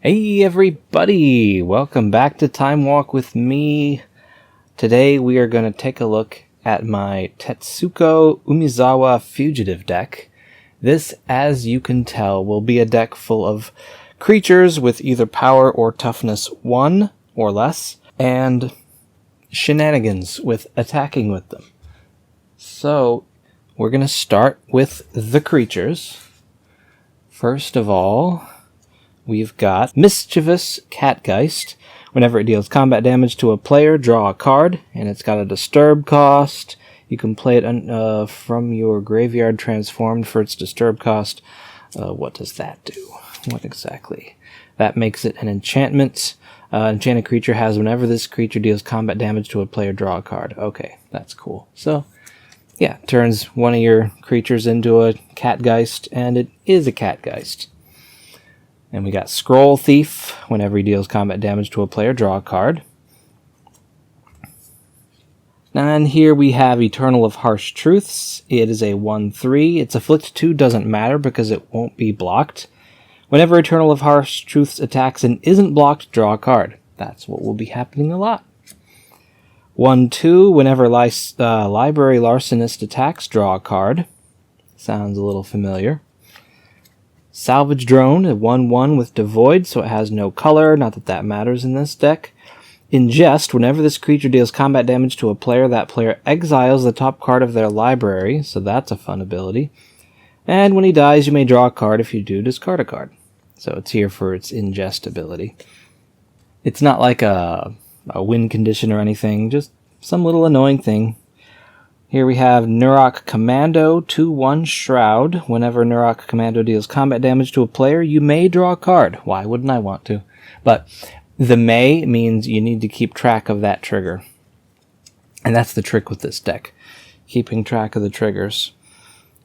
Hey everybody! Welcome back to Time Walk with me. Today we are going to take a look at my Tetsuko Umezawa Fugitive deck. This, as you can tell, will be a deck full of creatures with either power or toughness 1 or less, and shenanigans with attacking with them. So, we're going to start with the creatures. First of all, we've got Mischievous Catgeist. Whenever it deals combat damage to a player, draw a card, and it's got a disturb cost. You can play it from your graveyard transformed for its disturb cost. What does that do? What exactly? That makes it an enchantment. Enchanted creature has whenever this creature deals combat damage to a player, draw a card. Okay, that's cool. So, yeah, turns one of your creatures into a Catgeist, and it is a Catgeist. And we got Scroll Thief. Whenever he deals combat damage to a player, draw a card. And here we have Eternal of Harsh Truths. It is a 1/3. Its Afflict 2 doesn't matter because it won't be blocked. Whenever Eternal of Harsh Truths attacks and isn't blocked, draw a card. That's what will be happening a lot. 1/2. Whenever Library Larcenist attacks, draw a card. Sounds a little familiar. Salvage Drone, a 1/1 with Devoid, so it has no color, not that that matters in this deck. Ingest, whenever this creature deals combat damage to a player, that player exiles the top card of their library, so that's a fun ability. And when he dies, you may draw a card. If you do, discard a card. So it's here for its Ingest ability. It's not like a win condition or anything, just some little annoying thing. Here we have Nurok Commando, 2/1 Shroud. Whenever Nurok Commando deals combat damage to a player, you may draw a card. Why wouldn't I want to? But the may means you need to keep track of that trigger. And that's the trick with this deck, keeping track of the triggers.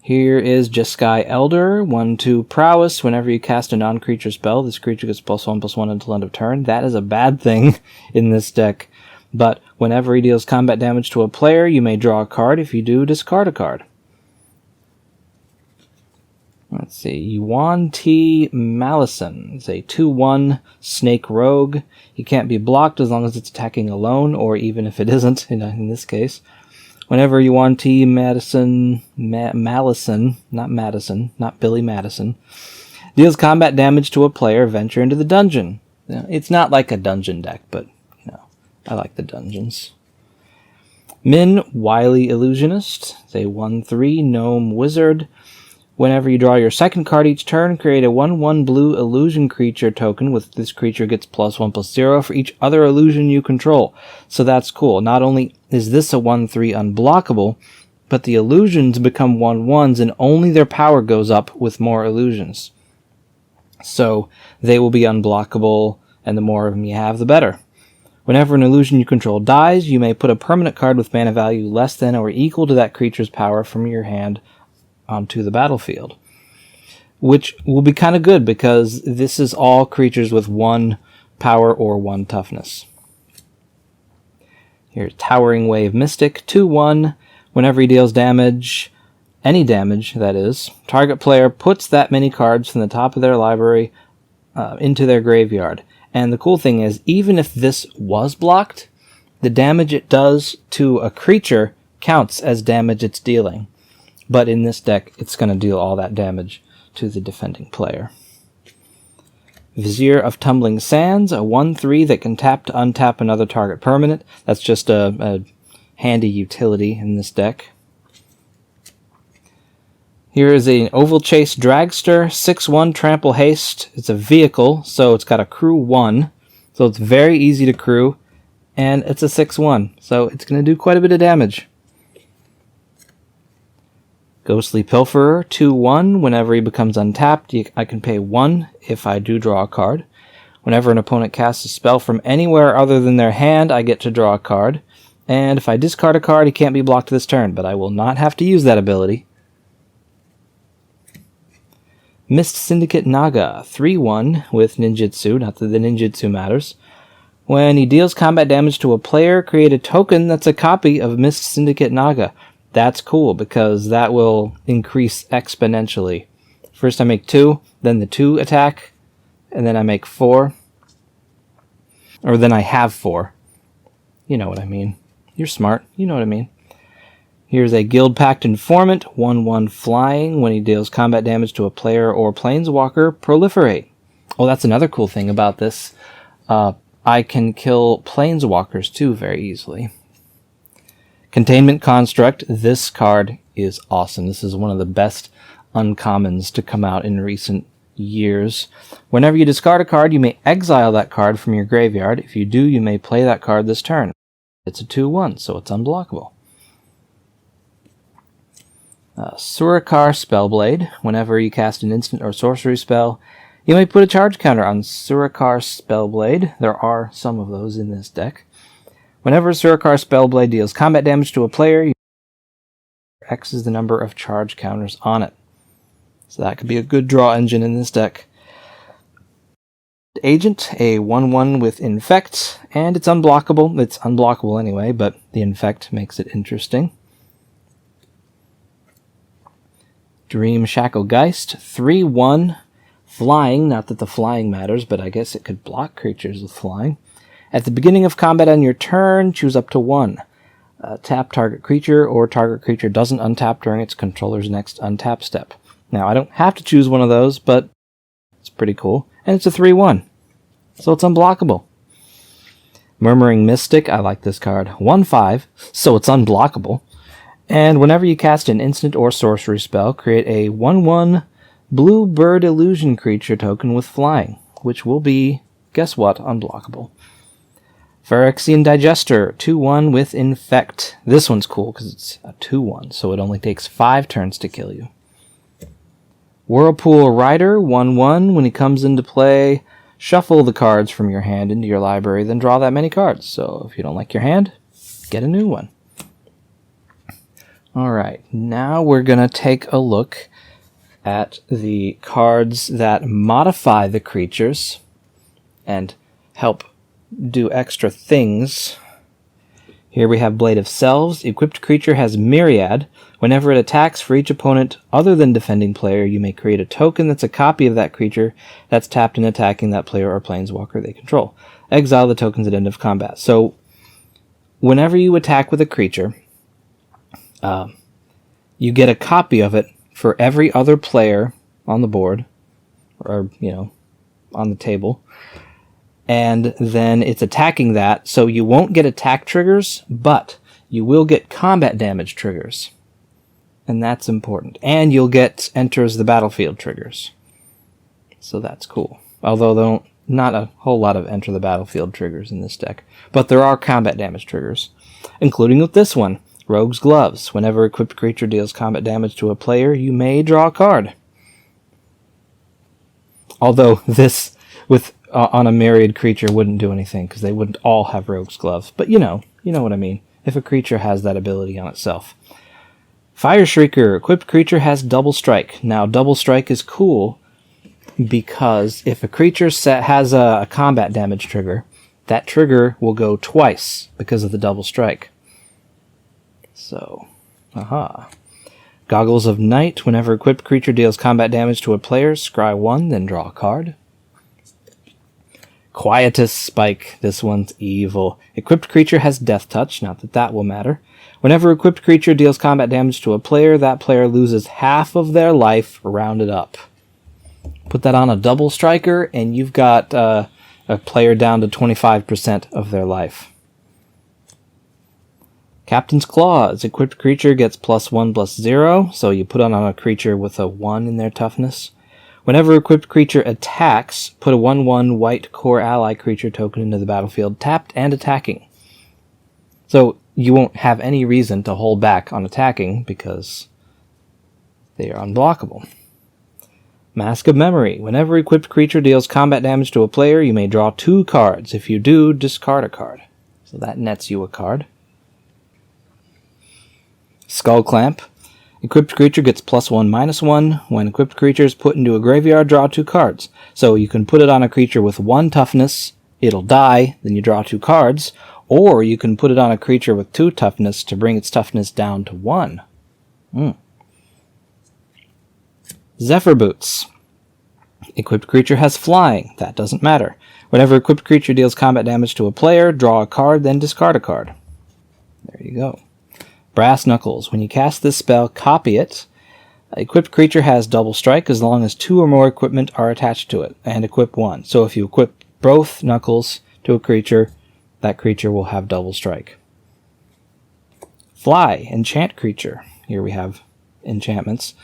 Here is Jeskai Elder, 1/2 Prowess. Whenever you cast a non-creature spell, this creature gets +1/+1 until end of turn. That is a bad thing in this deck. But whenever he deals combat damage to a player, you may draw a card. If you do, discard a card. Let's see. Yuan T. Malison is a 2/1 Snake Rogue. He can't be blocked as long as it's attacking alone, or even if it isn't, in this case. Whenever Yuan T. Malison, not Billy Madison, deals combat damage to a player, venture into the dungeon. It's not like a dungeon deck, but I like the dungeons. Min, Wily Illusionist. It's a 1/3 Gnome Wizard. Whenever you draw your second card each turn, create a 1/1 blue illusion creature token with this creature gets +1/+0 for each other illusion you control. So that's cool. Not only is this a 1/3 unblockable, but the illusions become 1/1s and only their power goes up with more illusions. So they will be unblockable, and the more of them you have, the better. Whenever an illusion you control dies, you may put a permanent card with mana value less than or equal to that creature's power from your hand onto the battlefield. Which will be kind of good because this is all creatures with 1 power or 1 toughness. Here's Towering Wave Mystic, 2/1. Whenever he deals damage, any damage that is, target player puts that many cards from the top of their library into their graveyard. And the cool thing is, even if this was blocked, the damage it does to a creature counts as damage it's dealing. But in this deck, it's going to deal all that damage to the defending player. Vizier of Tumbling Sands, a 1/3 that can tap to untap another target permanent. That's just a handy utility in this deck. Here is an Oval Chase Dragster, 6/1 Trample Haste. It's a vehicle, so it's got a crew 1. So it's very easy to crew, and it's a 6/1. So it's going to do quite a bit of damage. Ghostly Pilferer, 2/1. Whenever he becomes untapped, I can pay 1 if I do draw a card. Whenever an opponent casts a spell from anywhere other than their hand, I get to draw a card. And if I discard a card, he can't be blocked this turn, but I will not have to use that ability. Mist Syndicate Naga, 3/1 with ninjutsu, not that the ninjutsu matters. When he deals combat damage to a player, create a token that's a copy of Mist Syndicate Naga. That's cool, because that will increase exponentially. First I make 2, then the 2 attack, and then I make 4. Or then I have 4. You know what I mean. You're smart. You know what I mean. Here's a Guild Pact Informant, 1/1 flying. When he deals combat damage to a player or planeswalker, proliferate. Oh, that's another cool thing about this. I can kill planeswalkers too very easily. Containment Construct. This card is awesome. This is one of the best uncommons to come out in recent years. Whenever you discard a card, you may exile that card from your graveyard. If you do, you may play that card this turn. It's a 2/1, so it's unblockable. Surakar Spellblade. Whenever you cast an instant or sorcery spell, you may put a charge counter on Surakar Spellblade. There are some of those in this deck. Whenever Surakar Spellblade deals combat damage to a player, X is the number of charge counters on it. So that could be a good draw engine in this deck. Agent, a 1/1 with Infect, and it's unblockable. It's unblockable anyway, but the Infect makes it interesting. Dream Shacklegeist, 3/1 flying. Not that the flying matters, but I guess it could block creatures with flying. At the beginning of combat on your turn, choose up to 1. Tap target creature, or target creature doesn't untap during its controller's next untap step. Now, I don't have to choose one of those, but it's pretty cool. And it's a 3/1, so it's unblockable. Murmuring Mystic, I like this card. 1/5, so it's unblockable. And whenever you cast an instant or sorcery spell, create a 1/1 blue bird illusion creature token with flying, which will be, guess what, unblockable. Phyrexian Digester, 2/1 with Infect. This one's cool because it's a 2/1, so it only takes 5 turns to kill you. Whirlpool Rider, 1/1. When he comes into play, shuffle the cards from your hand into your library, then draw that many cards. So if you don't like your hand, get a new one. Alright, now we're going to take a look at the cards that modify the creatures and help do extra things. Here we have Blade of Selves. Equipped creature has Myriad. Whenever it attacks for each opponent other than defending player, you may create a token that's a copy of that creature that's tapped and attacking that player or planeswalker they control. Exile the tokens at end of combat. So, whenever you attack with a creature, you get a copy of it for every other player on the board, or, on the table. And then it's attacking that, so you won't get attack triggers, but you will get combat damage triggers. And that's important. And you'll get enters the battlefield triggers. So that's cool. Although not a whole lot of enter the battlefield triggers in this deck. But there are combat damage triggers, including with this one. Rogue's Gloves. Whenever equipped creature deals combat damage to a player, you may draw a card. Although this, on a Myriad creature, wouldn't do anything, because they wouldn't all have Rogue's Gloves. But you know what I mean. If a creature has that ability on itself. Fire Shrieker. Equipped creature has Double Strike. Now, Double Strike is cool, because if a creature has a combat damage trigger, that trigger will go twice because of the Double Strike. So, Goggles of Night. Whenever equipped creature deals combat damage to a player, scry 1, then draw a card. Quietus Spike. This one's evil. Equipped creature has Death Touch, not that that will matter. Whenever equipped creature deals combat damage to a player, that player loses half of their life, rounded up. Put that on a double striker, and you've got a player down to 25% of their life. Captain's Claws. Equipped creature gets +1/+0, so you put it on a creature with a 1 in their toughness. Whenever equipped creature attacks, put a 1/1 white core ally creature token into the battlefield, tapped and attacking. So you won't have any reason to hold back on attacking because they are unblockable. Mask of Memory. Whenever equipped creature deals combat damage to a player, you may draw 2 cards. If you do, discard a card. So that nets you a card. Skull Clamp. Equipped creature gets +1/-1. When equipped creature is put into a graveyard, draw 2 cards. So you can put it on a creature with 1 toughness, it'll die, then you draw 2 cards. Or you can put it on a creature with 2 toughness to bring its toughness down to 1. Zephyr Boots. Equipped creature has flying. That doesn't matter. Whenever equipped creature deals combat damage to a player, draw a card, then discard a card. There you go. Brass Knuckles. When you cast this spell, copy it. Equipped creature has double strike as long as 2 or more equipment are attached to it, and equip 1. So if you equip both Knuckles to a creature, that creature will have double strike. Fly. Enchant creature. Here we have enchantments.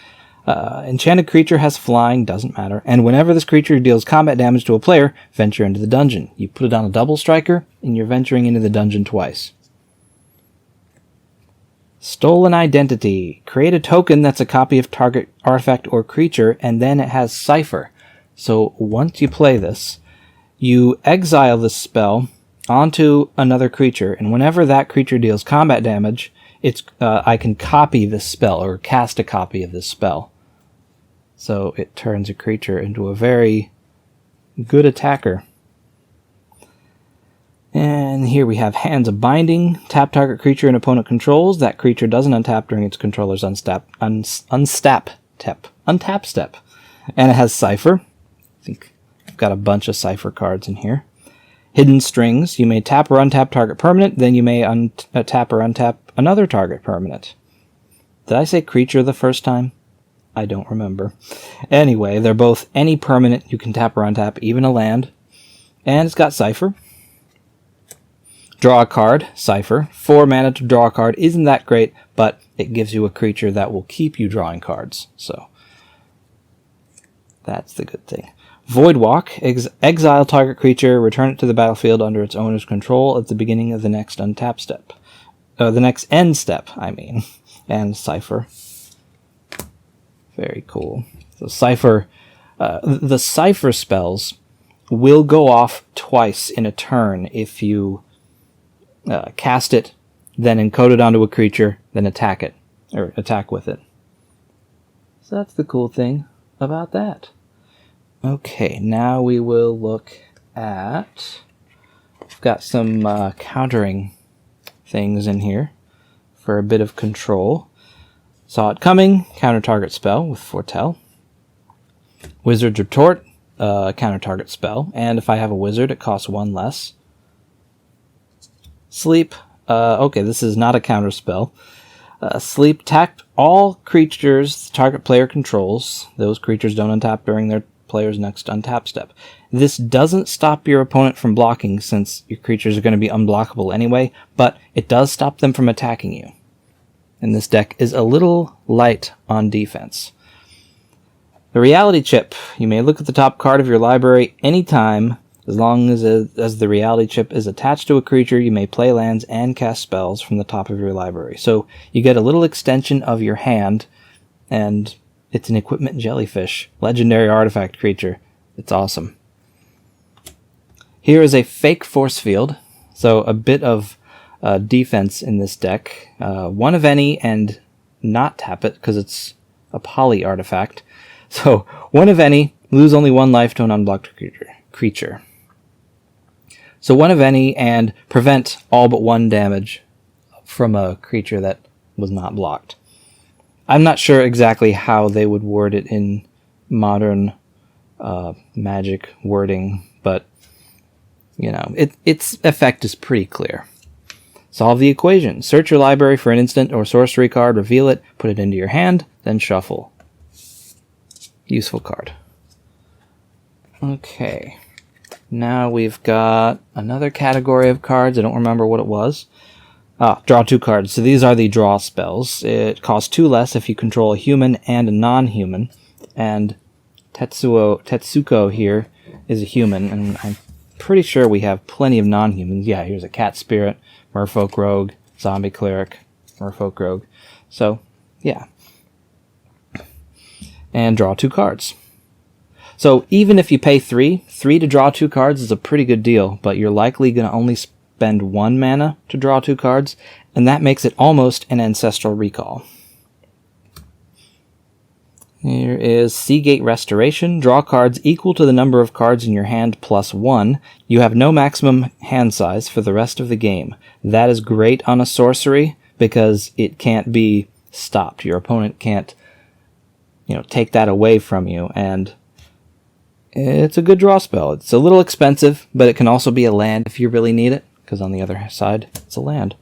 Enchanted creature has flying, doesn't matter, and whenever this creature deals combat damage to a player, venture into the dungeon. You put it on a double striker, and you're venturing into the dungeon twice. Stolen Identity. Create a token that's a copy of target artifact or creature, and then it has Cipher. So once you play this, you exile this spell onto another creature, and whenever that creature deals combat damage, I can copy this spell, or cast a copy of this spell. So it turns a creature into a very good attacker. And here we have Hands of Binding. Tap target creature an opponent controls. That creature doesn't untap during its controller's untap step. And it has Cipher. I think I've got a bunch of Cipher cards in here. Hidden Strings. You may tap or untap target permanent, then you may tap or untap another target permanent. Did I say creature the first time? I don't remember. Anyway, they're both any permanent you can tap or untap, even a land. And it's got Cipher. Draw a card, Cipher. 4 mana to draw a card isn't that great, but it gives you a creature that will keep you drawing cards. So that's the good thing. Voidwalk. Exile target creature, return it to the battlefield under its owner's control at the beginning of the next untap step. The next end step, I mean. And Cipher. Very cool. So Cipher, the Cipher spells will go off twice in a turn if you cast it, then encode it onto a creature, then attack it, or attack with it. So that's the cool thing about that. Okay, now we will look at... I've got some countering things in here for a bit of control. Saw it coming, counter target spell with Foretell. Wizard's Retort, counter target spell, and if I have a wizard, it costs 1 less. Sleep, okay, this is not a counter spell. Sleep, tap all creatures the target player controls. Those creatures don't untap during their player's next untap step. This doesn't stop your opponent from blocking, since your creatures are going to be unblockable anyway, but it does stop them from attacking you. And this deck is a little light on defense. The Reality Chip. You may look at the top card of your library anytime. As long as the Reality Chip is attached to a creature, you may play lands and cast spells from the top of your library. So you get a little extension of your hand, and it's an Equipment Jellyfish, legendary artifact creature. It's awesome. Here is a fake force field, so a bit of defense in this deck. 1 of any, and not tap it, because it's a poly artifact. So 1 of any, lose only 1 life to an unblocked creature. So 1 of any, and prevent all but 1 damage from a creature that was not blocked. I'm not sure exactly how they would word it in modern Magic wording, but you know, its effect is pretty clear. Solve the equation. Search your library for an instant or sorcery card, reveal it, put it into your hand, then shuffle. Useful card. Okay. Now we've got another category of cards. I don't remember what it was. Draw 2 cards. So these are the draw spells. It costs 2 less if you control a human and a non-human. And Tetsuko here is a human, and I'm pretty sure we have plenty of non-humans. Yeah, here's a cat spirit, merfolk rogue, zombie cleric, merfolk rogue. So, yeah. And draw 2 cards. So even if you pay 3 to draw 2 cards is a pretty good deal, but you're likely going to only spend 1 mana to draw 2 cards, and that makes it almost an Ancestral Recall. Here is Seagate Restoration. Draw cards equal to the number of cards in your hand plus 1. You have no maximum hand size for the rest of the game. That is great on a sorcery because it can't be stopped. Your opponent can't, take that away from you. And it's a good draw spell. It's a little expensive, but it can also be a land if you really need it, because on the other side, it's a land.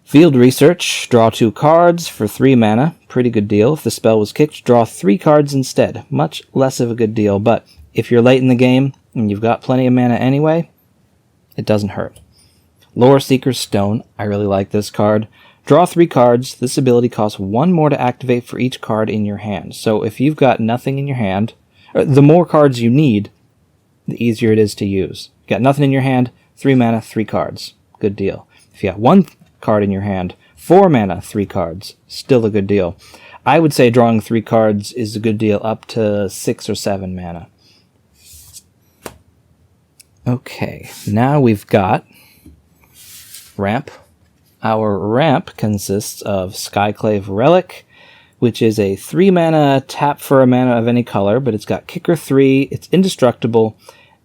Field Research, draw 2 cards for 3 mana. Pretty good deal. If the spell was kicked, draw 3 cards instead. Much less of a good deal, but if you're late in the game and you've got plenty of mana anyway, it doesn't hurt. Lore Seeker's Stone, I really like this card. Draw 3 cards. This ability costs 1 more to activate for each card in your hand. So if you've got nothing in your hand, the more cards you need, the easier it is to use. You got nothing in your hand, 3 mana, 3 cards. Good deal. If you got 1 card in your hand, 4 mana, 3 cards. Still a good deal. I would say drawing 3 cards is a good deal up to 6 or 7 mana. Okay, now we've got ramp. Our ramp consists of Skyclave Relic, which is a 3 mana tap for a mana of any color, but it's got kicker 3, it's indestructible,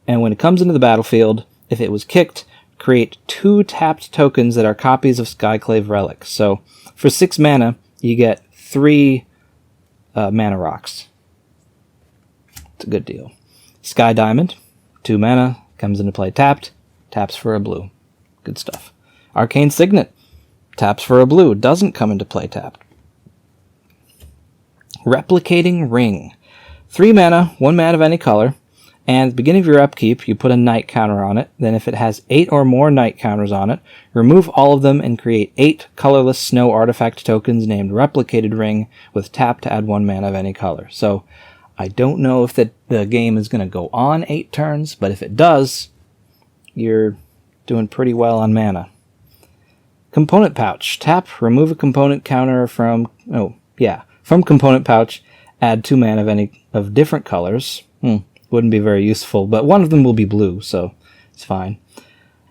and when it comes into the battlefield, if it was kicked, create 2 tapped tokens that are copies of Skyclave Relic. So for 6 mana, you get 3 mana rocks. It's a good deal. Sky Diamond, 2 mana, comes into play tapped, taps for a blue. Good stuff. Arcane Signet, taps for a blue, doesn't come into play tapped. Replicating Ring, 3 mana, 1 mana of any color, and at the beginning of your upkeep, you put a night counter on it. Then if it has 8 or more night counters on it, remove all of them and create 8 colorless snow artifact tokens named Replicated Ring with tap to add 1 mana of any color. So I don't know if the game is going to go on 8 turns, but if it does, you're doing pretty well on mana. Component Pouch. Tap, remove a component counter from component pouch, add 2 mana of different colors. Wouldn't be very useful, but one of them will be blue, so it's fine.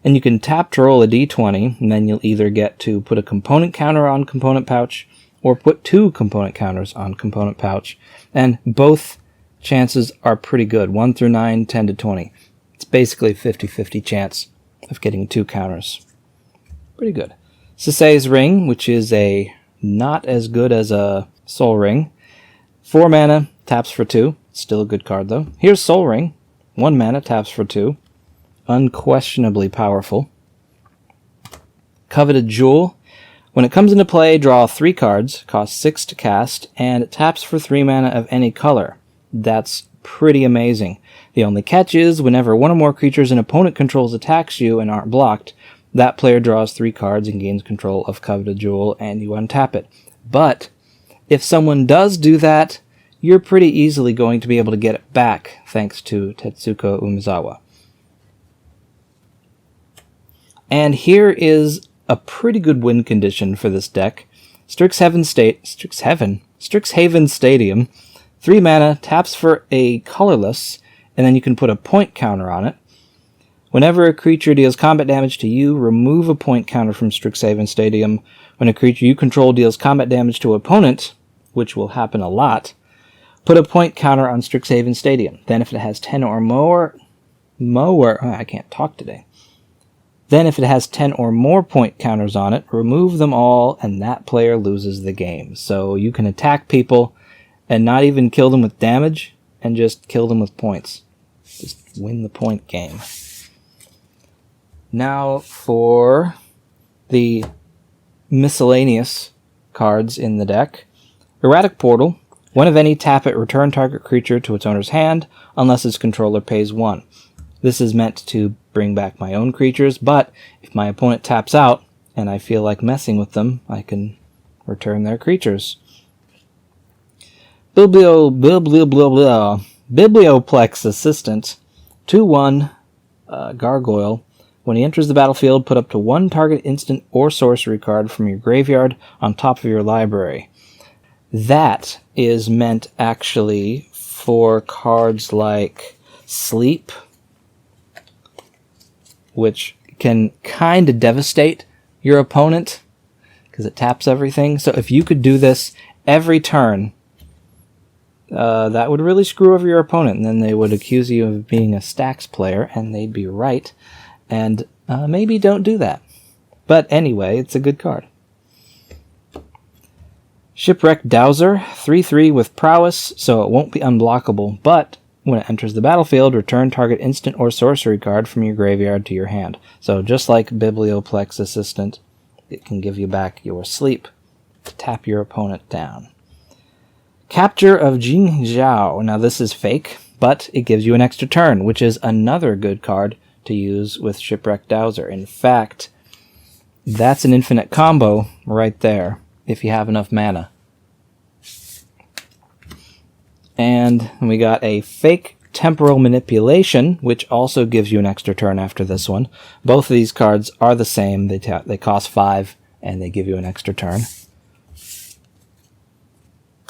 And you can tap to roll a d20, and then you'll either get to put a component counter on component pouch, or put 2 component counters on component pouch. And both chances are pretty good. 1 through 9, 10 to 20. It's basically a 50-50 chance of getting 2 counters. Pretty good. Sisei's Ring, which is a not as good as a Soul Ring. 4 mana, taps for 2. Still a good card, though. Here's Soul Ring. 1 mana, taps for 2. Unquestionably powerful. Coveted Jewel. When it comes into play, draw 3 cards, costs 6 to cast, and it taps for 3 mana of any color. That's pretty amazing. The only catch is, whenever one or more creatures an opponent controls attacks you and aren't blocked, that player draws 3 cards and gains control of Coveted Jewel, and you untap it. But if someone does do that, you're pretty easily going to be able to get it back, thanks to Tetsuko Umezawa. And here is a pretty good win condition for this deck. Strixhaven Stadium, 3 mana, taps for a colorless, and then you can put a point counter on it. Whenever a creature deals combat damage to you, remove a point counter from Strixhaven Stadium. When a creature you control deals combat damage to an opponent, which will happen a lot, put a point counter on Strixhaven Stadium. Then if it has 10 or more... I can't talk today. Then if it has 10 or more point counters on it, remove them all, and that player loses the game. So you can attack people and not even kill them with damage, and just kill them with points. Just win the point game. Now for the miscellaneous cards in the deck. Erratic Portal. 1 of any, tap it, return target creature to its owner's hand, unless its controller pays 1. This is meant to bring back my own creatures, but if my opponent taps out, and I feel like messing with them, I can return their creatures. Biblioplex Assistant. 2/1 Gargoyle. When he enters the battlefield, put up to 1 target instant or sorcery card from your graveyard on top of your library. That is meant actually for cards like Sleep, which can kind of devastate your opponent because it taps everything. So if you could do this every turn, that would really screw over your opponent, and then they would accuse you of being a stacks player, and they'd be right. And maybe don't do that. But anyway, it's a good card. Shipwreck Dowser, 3/3 with prowess, so it won't be unblockable, but when it enters the battlefield, return target instant or sorcery card from your graveyard to your hand. So just like Biblioplex Assistant, it can give you back your sleep to tap your opponent down. Capture of Jingjiao. Now this is fake, but it gives you an extra turn, which is another good card to use with Shipwreck Dowser. In fact, that's an infinite combo right there, if you have enough mana. And we got a fake Temporal Manipulation, which also gives you an extra turn after this one. Both of these cards are the same. They cost 5, and they give you an extra turn.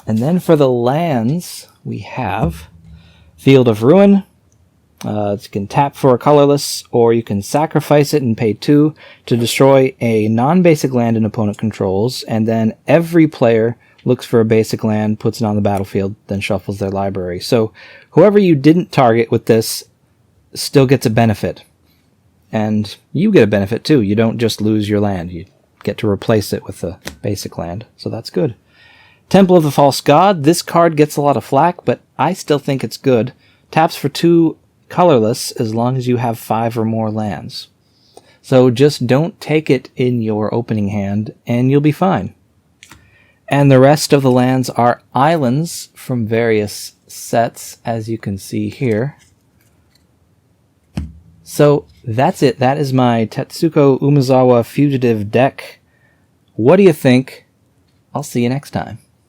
And then for the lands, we have Field of Ruin. You can tap for a colorless, or you can sacrifice it and pay 2 to destroy a non-basic land an opponent controls, and then every player looks for a basic land, puts it on the battlefield, then shuffles their library. So whoever you didn't target with this still gets a benefit. And you get a benefit too. You don't just lose your land. You get to replace it with a basic land. So that's good. Temple of the False God. This card gets a lot of flack, but I still think it's good. Taps for 2 colorless as long as you have 5 or more lands. So just don't take it in your opening hand and you'll be fine. And the rest of the lands are islands from various sets, as you can see here. So that's it. That is my Tetsuko Umezawa Fugitive deck. What do you think? I'll see you next time.